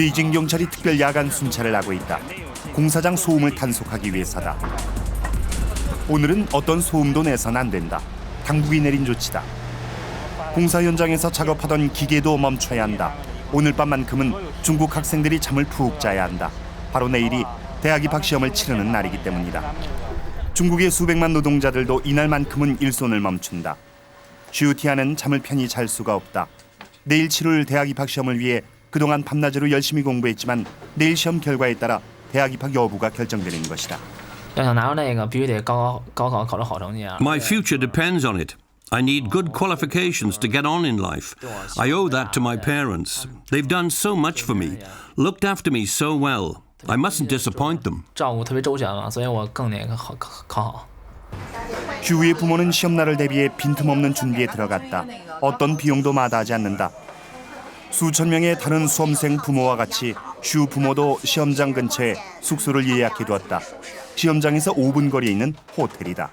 베이징 경찰이 특별 야간 순찰을 하고 있다. 공사장 소음을 단속하기 위해서다. 오늘은 어떤 소음도 내선 안 된다. 당국이 내린 조치다. 공사 현장에서 작업하던 기계도 멈춰야 한다. 오늘 밤만큼은 중국 학생들이 잠을 푹 자야 한다. 바로 내일이 대학 입학 시험을 치르는 날이기 때문이다. 중국의 수백만 노동자들도 이날만큼은 일손을 멈춘다. 슈티아는 잠을 편히 잘 수가 없다. 내일 치룰 대학 입학 시험을 위해 그동안 밤낮으로 열심히 공부했지만 내일 시험 결과에 따라 대학 입학 여부가 결정되는 것이다. My future depends on it. I need good qualifications to get on in life. I owe that to my parents. They've done so much for me, looked after me so well. I mustn't disappoint them. 슈의 부모는 시험날을 대비해 빈틈없는 준비에 들어갔다. 어떤 비용도 마다하지 않는다. 수천 명의 다른 수험생 부모와 같이 슈 부모도 시험장 근처에 숙소를 예약해두었다. 시험장에서 5분 거리에 있는 호텔이다.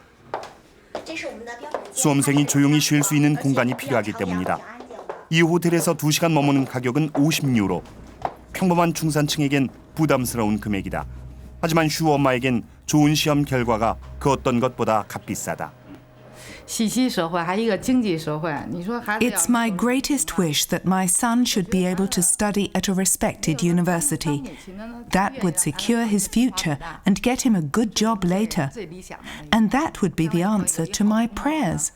수험생이 조용히 쉴 수 있는 공간이 필요하기 때문이다. 이 호텔에서 2시간 머무는 가격은 50유로. 평범한 중산층에겐 부담스러운 금액이다. 하지만 슈 엄마에겐 좋은 시험 결과가 그 어떤 것보다 값비싸다. It's my greatest wish that my son should be able to study at a respected university. That would secure his future and get him a good job later. And that would be the answer to my prayers.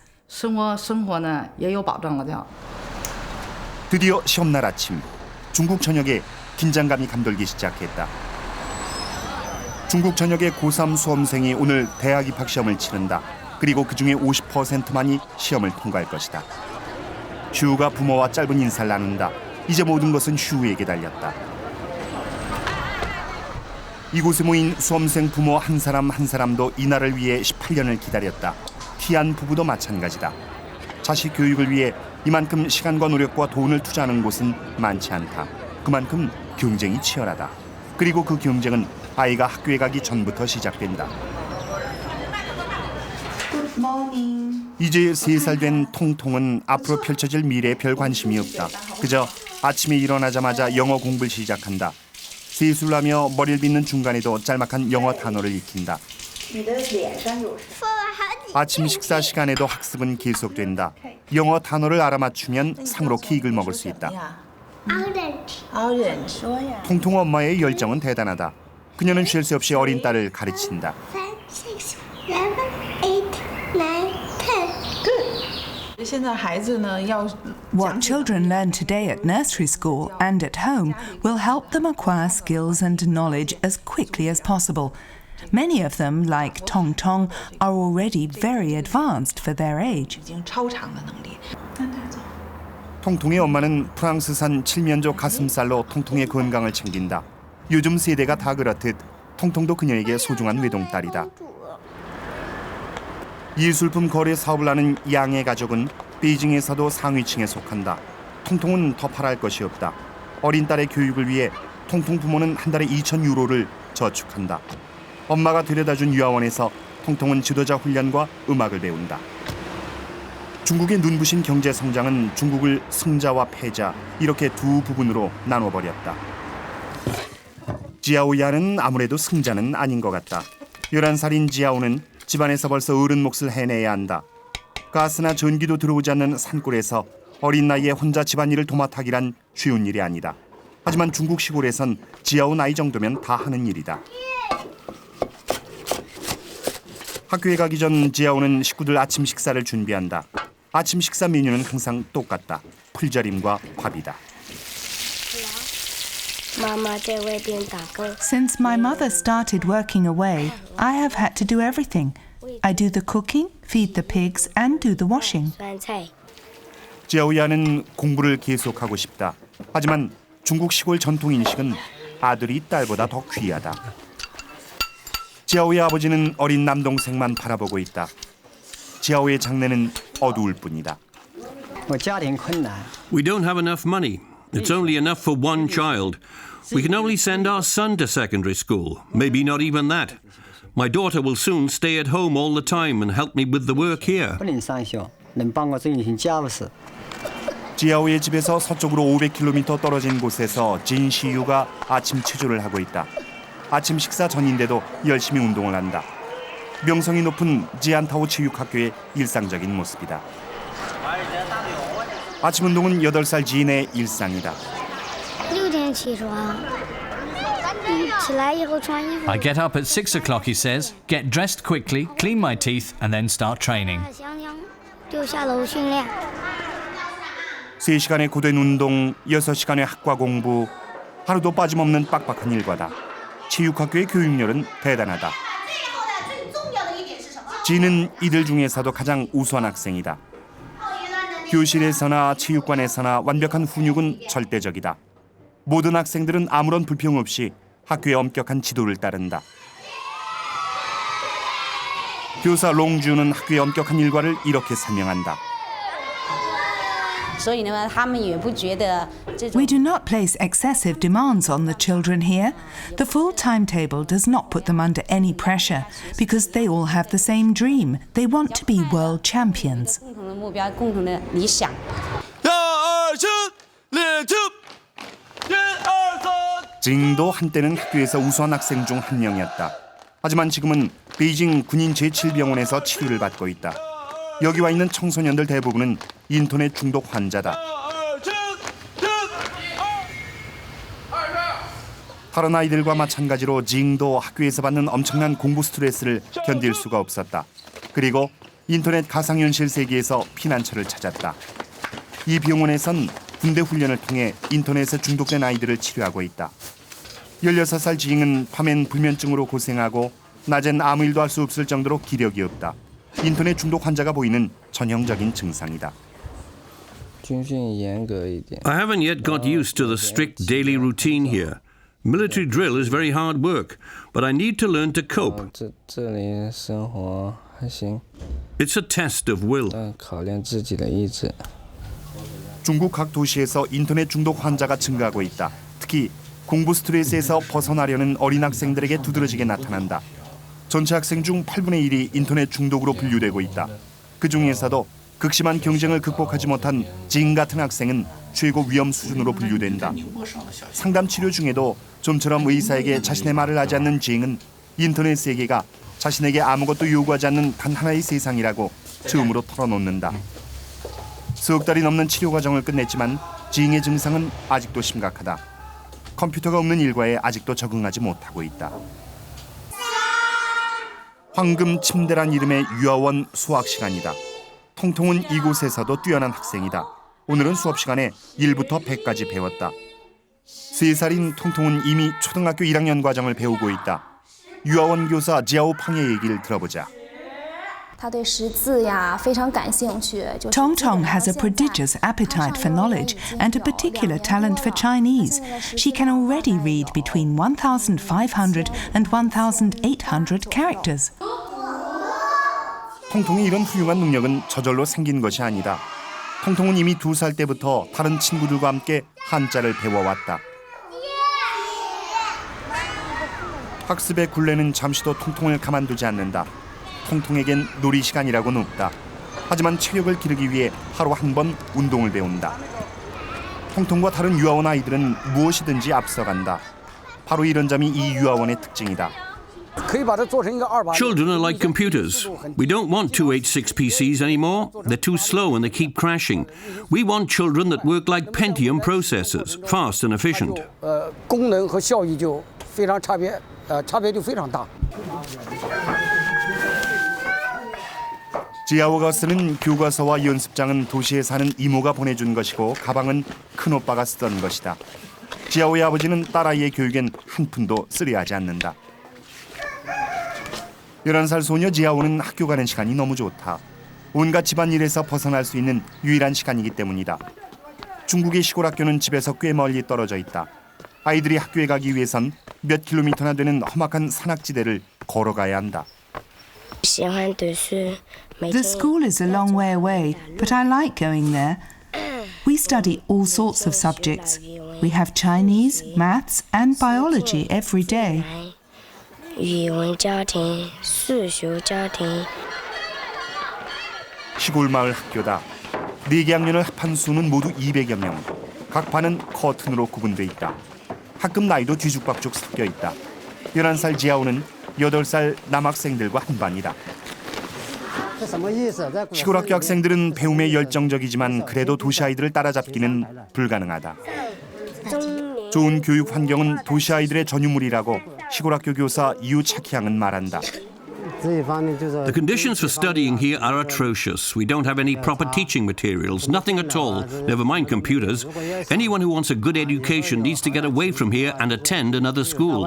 드디어 시험날 아침, 중국 전역에 긴장감이 감돌기 시작했다. 중국 전역의 고3 수험생이 오늘 대학 입학 시험을 치른다. 그리고 그중에 50%만이 시험을 통과할 것이다. 슈가 부모와 짧은 인사를 나눈다. 이제 모든 것은 슈에게 달렸다. 이곳에 모인 수험생 부모 한 사람 한 사람도 이날을 위해 18년을 기다렸다. 티안 부부도 마찬가지다. 자식 교육을 위해 이만큼 시간과 노력과 돈을 투자하는 곳은 많지 않다. 그만큼 경쟁이 치열하다. 그리고 그 경쟁은 아이가 학교에 가기 전부터 시작된다. 이제 3살 된 통통은 앞으로 펼쳐질 미래에 별 관심이 없다. 그저 아침에 일어나자마자 영어 공부를 시작한다. 세수하며 머리를 빗는 중간에도 짤막한 영어 단어를 익힌다. 아침 식사 시간에도 학습은 계속된다. 영어 단어를 알아맞추면 상으로 케이크를 먹을 수 있다. 통통 엄마의 열정은 대단하다. 그녀는 쉴 새 없이 어린 딸을 가르친다. What children learn today at nursery school and at home will help them acquire skills and knowledge as quickly as possible. Many of them, like Tong Tong, are already very advanced for their age. 통통의 엄마는 프랑스산 칠면조 가슴살로 통통의 건강을 챙긴다. 요즘 세대가 다 그렇듯 통통도 그녀에게 소중한 외동딸이다. 예술품 거래 사업을 하는 양의 가족은 베이징에서도 상위층에 속한다. 통통은 더 바랄 것이 없다. 어린 딸의 교육을 위해 통통 부모는 한 달에 2,000유로를 저축한다. 엄마가 데려다준 유아원에서 통통은 지도자 훈련과 음악을 배운다. 중국의 눈부신 경제 성장은 중국을 승자와 패자 이렇게 두 부분으로 나눠버렸다. 지아오야는 아무래도 승자는 아닌 것 같다. 11살인 지아오는 집안에서 벌써 어른 몫을 해내야 한다. 가스나 전기도 들어오지 않는 산골에서 어린 나이에 혼자 집안일을 도맡아기란 쉬운 일이 아니다. 하지만 중국 시골에선 지아오 나이 정도면 다 하는 일이다. 학교에 가기 전 지아오는 식구들 아침 식사를 준비한다. 아침 식사 메뉴는 항상 똑같다. 풀절임과 밥이다. Since my mother started working away, I have had to do everything. I do the cooking, feed the pigs, and do the washing. 지아오야는 공부를 계속하고 싶다. 하지만 중국 시골 전통 인식은 아들이 딸보다 더 귀하다. 지아오의 아버지는 어린 남동생만 바라보고 있다. 지아오의 장래는 어두울 뿐이다. We don't have enough money. It's only enough for one child. We can only send our son to secondary school, maybe not even that. My daughter will soon stay at home all the time and help me with the work here. 지아오의 집에서 서쪽으로 500km 떨어진 곳에서 진 시유가 아침 체조를 하고 있다. 아침 식사 전인데도 열심히 운동을 한다. 명성이 높은 지안타오 체육학교의 일상적인 모습이다. 아침 운동은 8살 지인의 일상이다. 6点起床，起来以后穿衣服。 I get up at 6 o'clock, he says, get dressed quickly, clean my teeth, and then start training. 香香就下楼训练。 3시간의 고된 운동, 6시간의 학과 공부, 하루도 빠짐없는 빡빡한 일과다. 체육학교의 교육열은 대단하다. 지는 이들 중에서도 가장 우수한 학생이다. 교실에서나 체육관에서나 완벽한 훈육은 절대적이다. 모든 학생들은 아무런 불평 없이 학교의 엄격한 지도를 따른다. 교사 롱주는 학교의 엄격한 일과를 이렇게 설명한다. We do not place excessive demands on the children here. The full timetable does not put them under any pressure because they all have the same dream. They want to be world champions. 징도 한때는 학교에서 우수한 학생 중 한 명이었다. 하지만 지금은 베이징 군인 제7병원에서 치료를 받고 있다. 여기 와 있는 청소년들 대부분은 인터넷 중독 환자다. 다른 아이들과 마찬가지로 징도 학교에서 받는 엄청난 공부 스트레스를 견딜 수가 없었다. 그리고 인터넷 가상현실 세계에서 피난처를 찾았다. 이 병원에선 군대 훈련을 통해 인터넷에 중독된 아이들을 치료하고 있다. 16살 징은 밤엔 불면증으로 고생하고 낮엔 아무 일도 할 수 없을 정도로 기력이 없다. 인터넷 중독 환자가 보이는 전형적인 증상이다. I haven't yet got used to the strict daily routine here. Military drill is very hard work, but I need to learn to cope. It's a test of will. 중국 각 도시에서 인터넷 중독 환자가 증가하고 있다. 특히 공부 스트레스에서 벗어나려는 어린 학생들에게 두드러지게 나타난다. 전체 학생 중 8분의 1이 인터넷 중독으로 분류되고 있다. 그 중에서도 극심한 경쟁을 극복하지 못한 징 같은 학생은 최고 위험 수준으로 분류된다. 상담 치료 중에도 좀처럼 의사에게 자신의 말을 하지 않는 징은 인터넷 세계가 자신에게 아무것도 요구하지 않는 단 하나의 세상이라고 처음으로 털어놓는다. 석 달이 넘는 치료 과정을 끝냈지만 징의 증상은 아직도 심각하다. 컴퓨터가 없는 일과에 아직도 적응하지 못하고 있다. 황금 침대란 이름의 유아원 수학 시간이다. 통통은 이곳에서도 뛰어난 학생이다. 오늘은 수업 시간에 1부터 100까지 배웠다. 3살인 통통은 이미 초등학교 1학년 과정을 배우고 있다. 유아원 교사 지아오 팡의 얘기를 들어보자. Tong Tong has a prodigious appetite for knowledge and a particular talent for Chinese. She can already read between 1,500 and 1,800 characters. 통통이 이런 훌륭한 능력은 저절로 생긴 것이 아니다. 통통은 이미 2살 때부터 다른 친구들과 함께 한자를 배워왔다. 학습의 굴레는 잠시도 통통을 가만두지 않는다. 통통에겐 놀이 시간이라고는 없다. 하지만 체력을 기르기 위해 하루 한 번 운동을 배운다. 통통과 다른 유아원 아이들은 무엇이든지 앞서간다. 바로 이런 점이 이 유아원의 특징이다. Children are like computers. We don't want 286 PCs anymore. They're too slow and they keep crashing. We want children that work like Pentium processors, fast and efficient. 功能和效益就非常差别就非常大。 지아오가 쓰는 교과서와 연습장은 도시에 사는 이모가 보내준 것이고 가방은 큰오빠가 쓰던 것이다. 지아오의 아버지는 딸아이의 교육엔 한 푼도 쓰려하지 않는다. 11살 소녀 지아오는 학교 가는 시간이 너무 좋다. 온갖 집안일에서 벗어날 수 있는 유일한 시간이기 때문이다. 중국의 시골 학교는 집에서 꽤 멀리 떨어져 있다. 아이들이 학교에 가기 위해선 몇 킬로미터나 되는 험악한 산악지대를 걸어가야 한다. The school is a long way away, but I like going there. We study all sorts of subjects. We have Chinese, maths, and biology every day. 语文家庭、数学家庭。 시골 마을 학교다. 4개 학년을 합한 수는 모두 200여 명. 각 반은 커튼으로 구분돼 있다. 학급 나이도 뒤죽박죽 섞여 있다. 11살 지아오는 8살 남학생들과 한 반이다. 시골 학교 학생들은 배움에 열정적이지만 그래도 도시 아이들을 따라잡기는 불가능하다. 좋은 교육 환경은 도시 아이들의 전유물이라고 시골 학교 교사 이유차키양은 말한다. The conditions for studying here are atrocious. We don't have any proper teaching materials, nothing at all, never mind computers. Anyone who wants a good education needs to get away from here and attend another school.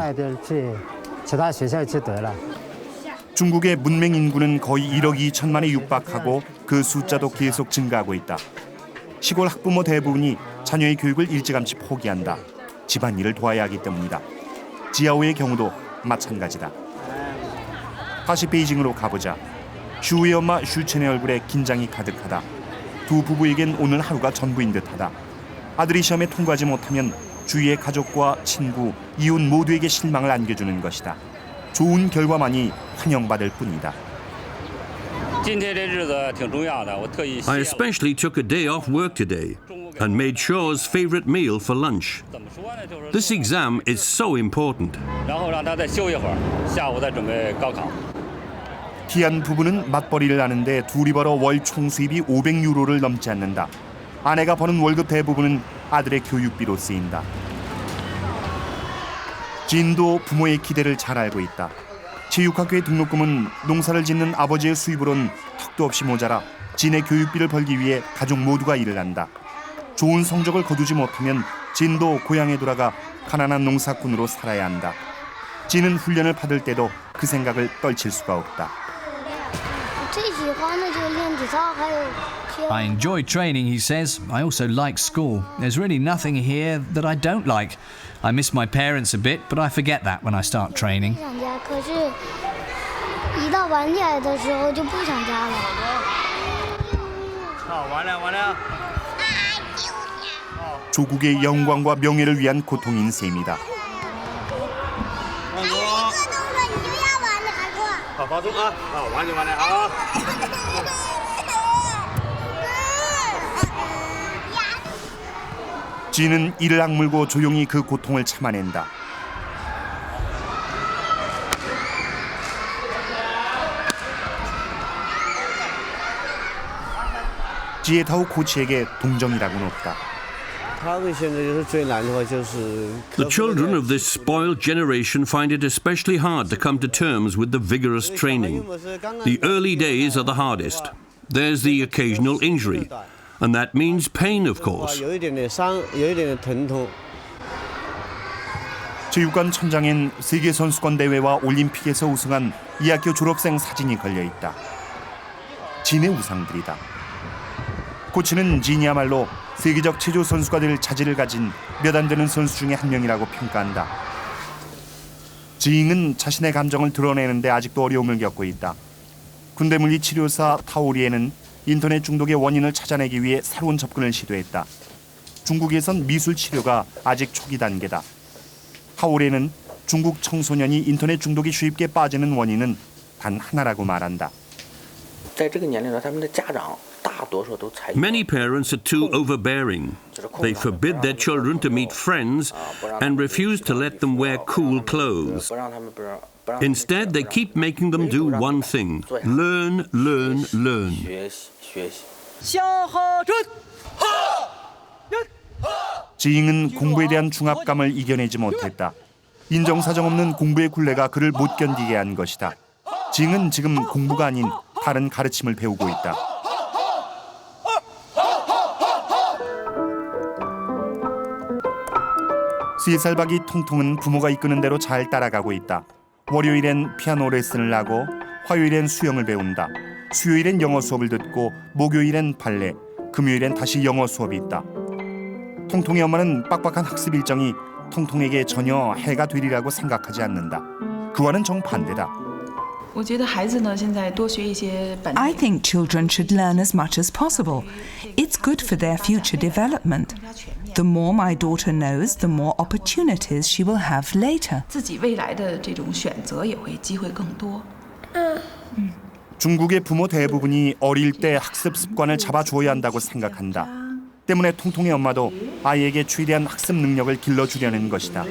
중국의 문맹 인구는 거의 1억 2천만에 육박하고 그 숫자도 계속 증가하고 있다. 시골 학부모 대부분이 자녀의 교육을 일찌감치 포기한다. 집안일을 도와야 하기 때문이다. 지아오의 경우도 마찬가지다. 다시 베이징으로 가보자. 슈의 엄마 슈첸의 얼굴에 긴장이 가득하다. 두 부부에겐 오늘 하루가 전부인 듯하다. 아들이 시험에 통과하지 못하면 주위의 가족과 친구, 이웃 모두에게 실망을 안겨주는 것이다. 좋은 결과만이 환영받을 뿐이다. I especially took a day off work today and made Shaw's favorite meal for lunch. This exam is so important. 티안 부부는 맞벌이를 하는데 둘이 벌어 월 총수입이 500유로를 넘지 않는다. 아내가 버는 월급 대부분은 아들의 교육비로 쓰인다. 진도 부모의 기대를 잘 알고 있다. 체육학교의 등록금은 농사를 짓는 아버지의 수입으론 턱도 없이 모자라 진의 교육비를 벌기 위해 가족 모두가 일을 한다. 좋은 성적을 거두지 못하면 진도 고향에 돌아가 가난한 농사꾼으로 살아야 한다. 진은 훈련을 받을 때도 그 생각을 떨칠 수가 없다. I enjoy training, he says. I also like school. There's really nothing here that I don't like. I miss my parents a bit, but I forget that when I start training. 조국의 영광과 명예를 위한 고통인 셈이다. 진은 이를 악물고 조용히 그 고통을 참아낸다. 지에타오 코치에게 동정이라고는 없다. The children of this spoiled generation find it especially hard to come to terms with the vigorous training. The early days are the hardest. There's the occasional injury, and that means pain, of course. 체육관 천장엔 세계선수권 대회와 올림픽에서 우승한 이 학교 졸업생 사진이 걸려있다. 진의 우상들이다. 코치는 진이야말로 세계적 체조 선수가 될 자질을 가진 몇 안 되는 선수 중에 한 명이라고 평가한다. 지잉은 자신의 감정을 드러내는데 아직도 어려움을 겪고 있다. 군대물리 치료사 타오리에는 인터넷 중독의 원인을 찾아내기 위해 새로운 접근을 시도했다. 중국에선 미술 치료가 아직 초기 단계다. 타오리에는 중국 청소년이 인터넷 중독이 쉽게 빠지는 원인은 단 하나라고 말한다. Many parents are too overbearing. They forbid their children to meet friends and refuse to let them wear cool clothes. Instead, they keep making them do one thing: learn, learn, learn. 지잉은 공부에 대한 중압감을 이겨내지 못했다. 인정사정 없는 공부의 굴레가 그를 못 견디게 한 것이다. 지잉은 지금 공부가 아닌 다른 가르침을 배우고 있다. 쇠살박이 통통은 부모가 이끄는 대로 잘 따라가고 있다. 월요일엔 피아노 레슨을 하고 화요일엔 수영을 배운다. 수요일엔 영어 수업을 듣고 목요일엔 발레, 금요일엔 다시 영어 수업이 있다. 통통의 엄마는 빡빡한 학습 일정이 통통에게 전혀 해가 되리라고 생각하지 않는다. 그와는 정반대다. I think children should learn as much as possible. It's good for their future development. The more my daughter knows, the more opportunities she will have later. 중국의 부모 대부분이 어릴 때 학습 습관을 잡아주어야 한다고 생각한다. 때문에 통통의 엄마도 아이에게 최대한 학습 능력을 길러주려는 것이다.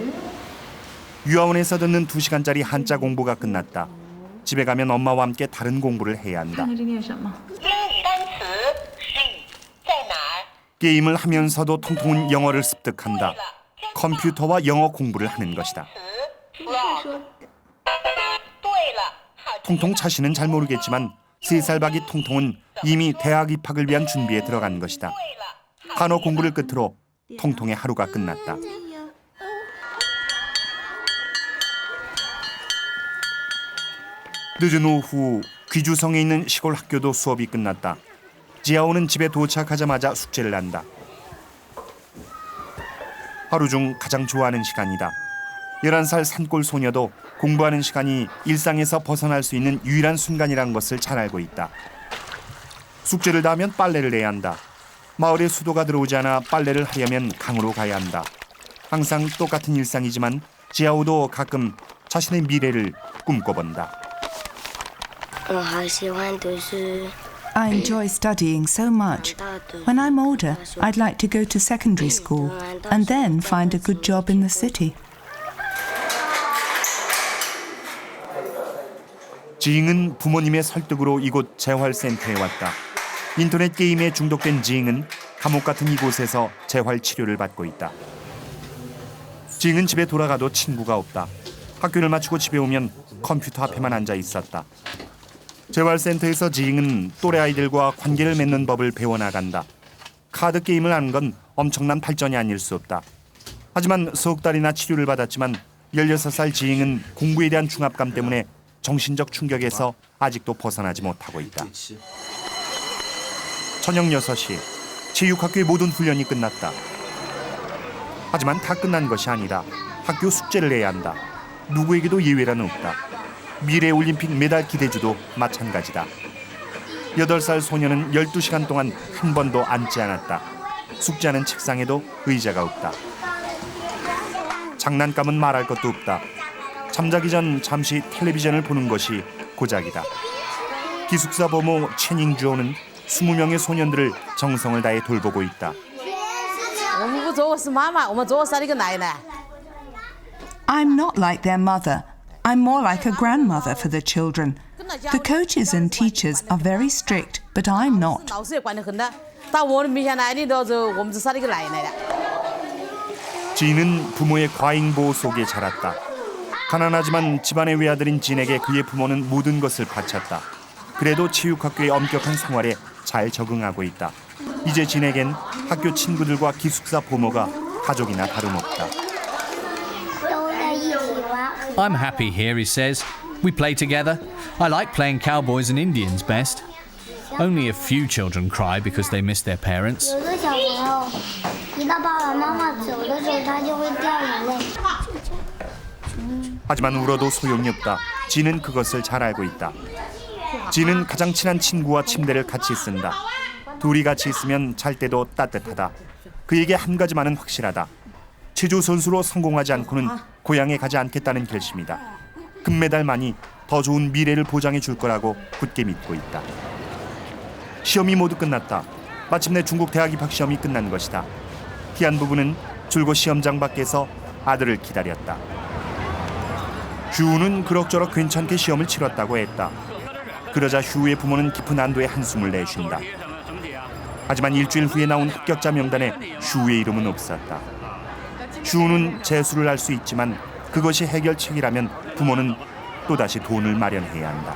유아원에서 듣는 2시간짜리 한자 공부가 끝났다. 집에 가면 엄마와 함께 다른 공부를 해야 한다. 게임을 하면서도 통통은 영어를 습득한다. 컴퓨터와 영어 공부를 하는 것이다. 통통 자신은 잘 모르겠지만 3살 박이 통통은 이미 대학 입학을 위한 준비에 들어간 것이다. 단어 공부를 끝으로 통통의 하루가 끝났다. 늦은 오후 귀주성에 있는 시골 학교도 수업이 끝났다. 지아오는 집에 도착하자마자 숙제를 한다. 하루 중 가장 좋아하는 시간이다. 11살 산골 소녀도 공부하는 시간이 일상에서 벗어날 수 있는 유일한 순간이란 것을 잘 알고 있다. 숙제를 다 하면 빨래를 해야 한다. 마을에 수도가 들어오지 않아 빨래를 하려면 강으로 가야 한다. 항상 똑같은 일상이지만 지아오도 가끔 자신의 미래를 꿈꿔본다. 我好喜欢读书。 I enjoy studying so much. When I'm older, I'd like to go to secondary school and then find a good job in the city. 지잉은 부모님의 설득으로 이곳 재활센터에 왔다. 인터넷 게임에 중독된 지잉은 감옥 같은 이곳에서 재활 치료를 받고 있다. 지잉은 집에 돌아가도 친구가 없다. 학교를 마치고 집에 오면 컴퓨터 앞에만 앉아 있었다. 재활센터에서 지잉은 또래 아이들과 관계를 맺는 법을 배워나간다. 카드 게임을 하는 건 엄청난 발전이 아닐 수 없다. 하지만 석 달이나 치료를 받았지만 16살 지잉은 공부에 대한 중압감 때문에 정신적 충격에서 아직도 벗어나지 못하고 있다. 저녁 6시 체육학교의 모든 훈련이 끝났다. 하지만 다 끝난 것이 아니다. 학교 숙제를 해야 한다. 누구에게도 예외란 없다. 미래 올림픽 메달 기대주도 마찬가지다. 8살 소녀는 12시간 동안 한 번도 앉지 않았다. 숙제하는 책상에도 의자가 없다. 장난감은 말할 것도 없다. 잠자기 전 잠시 텔레비전을 보는 것이 고작이다. 기숙사 보모 채닝주호는 20명의 소년들을 정성을 다해 돌보고 있다. I'm not like their mother. I'm more like a grandmother for the children. The coaches and teachers are very strict, but I'm not. 진은 부모의 과잉 보호 속에 자랐다. 가난하지만 집안의 외아들인 진에게 그의 부모는 모든 것을 바쳤다. 그래도 체육학교의 엄격한 생활에 잘 적응하고 있다. 이제 진에겐 학교 친구들과 기숙사 부모가 가족이나 다름없다. I'm happy here, he says. We play together. I like playing cowboys and Indians best. Only a few children cry because they miss their parents. 有的小朋友一到爸爸妈妈走的时候，他就会掉眼泪。 하지만 울어도 소용이 없다. 진은 그것을 잘 알고 있다. 진은 가장 친한 친구와 침대를 같이 쓴다. 둘이 같이 있으면 잘 때도 따뜻하다. 그에게 한 가지만은 확실하다. 체조 선수로 성공하지 않고는 고향에 가지 않겠다는 결심이다. 금메달만이 더 좋은 미래를 보장해 줄 거라고 굳게 믿고 있다. 시험이 모두 끝났다. 마침내 중국 대학 입학 시험이 끝난 것이다. 티안 부부는 줄곧 시험장 밖에서 아들을 기다렸다. 휴는 그럭저럭 괜찮게 시험을 치렀다고 했다. 그러자 휴의 부모는 깊은 안도의 한숨을 내쉰다. 하지만 일주일 후에 나온 합격자 명단에 휴의 이름은 없었다. 휴는 재수를 할 수 있지만 그것이 해결책이라면 부모는 또다시 돈을 마련해야 한다.